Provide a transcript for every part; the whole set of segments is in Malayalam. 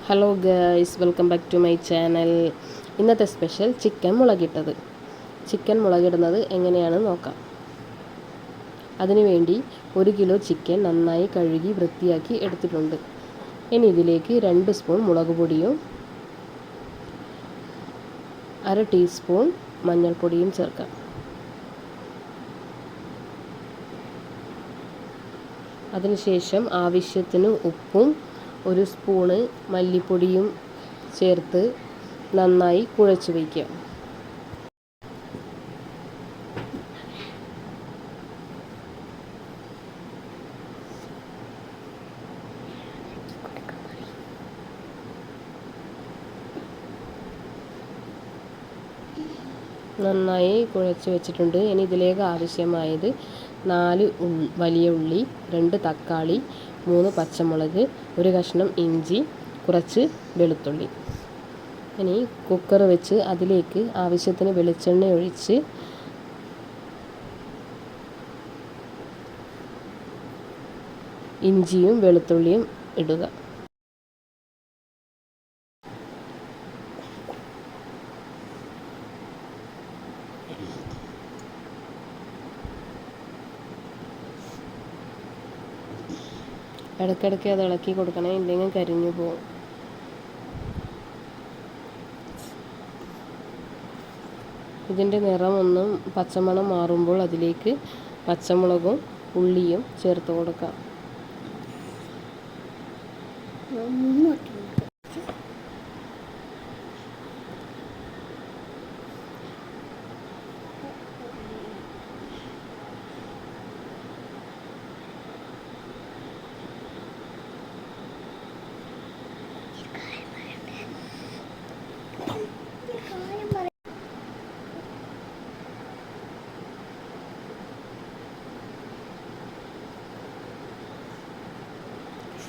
Hello guys, welcome back to my channel. ഇന്നത്തെ സ്പെഷ്യൽ ചിക്കൻ മുളകിട്ടത്. ചിക്കൻ മുളകിടുന്നത് എങ്ങനെയാണെന്ന് നോക്കാം. അതിനുവേണ്ടി 1 കിലോ ചിക്കൻ നന്നായി കഴുകി വൃത്തിയാക്കി എടുത്തിട്ടുണ്ട്. ഇനി ഇതിലേക്ക് 2 സ്പൂൺ മുളക് പൊടിയും 1/2 ടീസ്പൂൺ മഞ്ഞൾപ്പൊടിയും ചേർക്കാം. അതിനുശേഷം ആവശ്യത്തിന് ഉപ്പും 1 സ്പൂണ് മല്ലിപ്പൊടിയും ചേർത്ത് നന്നായി കുഴച്ച് വയ്ക്കുക. നന്നായി കുഴച്ച് വെച്ചിട്ടുണ്ട്. ഇനി ഇതിലേക്ക് ആവശ്യമായത് 4 വലിയ ഉള്ളി, 2 തക്കാളി, 3 പച്ചമുളക്, 1 കഷ്ണം ഇഞ്ചി, കുറച്ച് വെളുത്തുള്ളി. ഇനി കുക്കർ വെച്ച് അതിലേക്ക് ആവശ്യത്തിന് വെളിച്ചെണ്ണ ഒഴിച്ച് ഇഞ്ചിയും വെളുത്തുള്ളിയും ഇടുക. ഇടയ്ക്കിടയ്ക്ക് അത് ഇളക്കി കൊടുക്കണേ, ഇല്ലെങ്കിൽ കരിഞ്ഞു പോകും. ഇതിൻ്റെ നിറമൊന്നും പച്ചമണം മാറുമ്പോൾ അതിലേക്ക് പച്ചമുളകും ഉള്ളിയും ചേർത്ത് കൊടുക്കാം.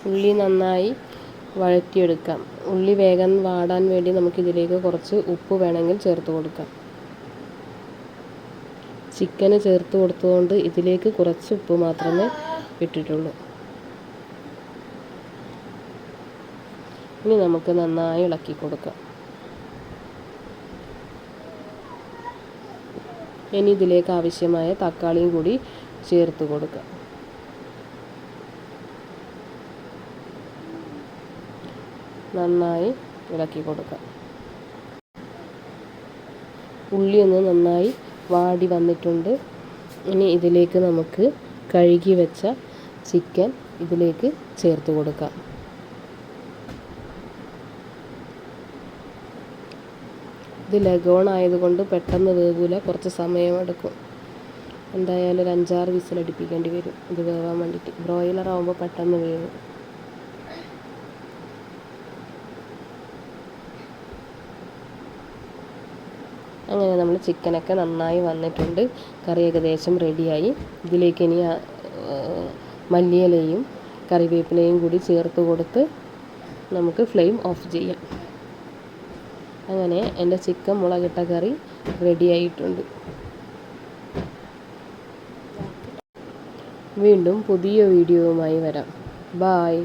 ഉള്ളി നന്നായി വഴറ്റിയെടുക്കാം. ഉള്ളി വേഗം വാടാൻ വേണ്ടി നമുക്കിതിലേക്ക് കുറച്ച് ഉപ്പ് വേണമെങ്കിൽ ചേർത്ത് കൊടുക്കാം. ചിക്കന് ചേർത്ത് കൊടുത്തതുകൊണ്ട് ഇതിലേക്ക് കുറച്ച് ഉപ്പ് മാത്രമേ ഇട്ടിട്ടുള്ളൂ. ഇനി നമുക്ക് നന്നായി ഇളക്കി കൊടുക്കാം. ഇനി ഇതിലേക്ക് ആവശ്യമായ തക്കാളിയും കൂടി ചേർത്ത് കൊടുക്കാം. നന്നായി ഇളക്കി കൊടുക്കാം. ഉള്ളി ഒന്ന് നന്നായി വാടി വന്നിട്ടുണ്ട്. ഇനി ഇതിലേക്ക് നമുക്ക് കഴുകി വെച്ച ചിക്കൻ ഇതിലേക്ക് ചേർത്ത് കൊടുക്കാം. ഇത് ലഗോൺ ആയതുകൊണ്ട് പെട്ടെന്ന് വേവില്ല, കുറച്ച് സമയമെടുക്കും. എന്തായാലും ഒരു 5-6 വിസിലടിപ്പിക്കേണ്ടി വരും ഇത് വേവാൻ വേണ്ടിയിട്ട്. ബ്രോയിലർ ആകുമ്പോൾ പെട്ടെന്ന് വേവും. അങ്ങനെ നമ്മൾ ചിക്കനൊക്കെ നന്നായി വന്നിട്ടുണ്ട്. കറി ഏകദേശം റെഡിയായി. ഇതിലേക്ക് ഇനി മല്ലിയിലയും കറിവേപ്പിലയും കൂടി ചേർത്ത് കൊടുത്ത് നമുക്ക് ഫ്ലെയിം ഓഫ് ചെയ്യാം. അങ്ങനെ എൻ്റെ ചിക്കൻ മുളകിട്ട കറി റെഡിയായിട്ടുണ്ട്. വീണ്ടും പുതിയ വീഡിയോയുമായി വരാം. ബായ്.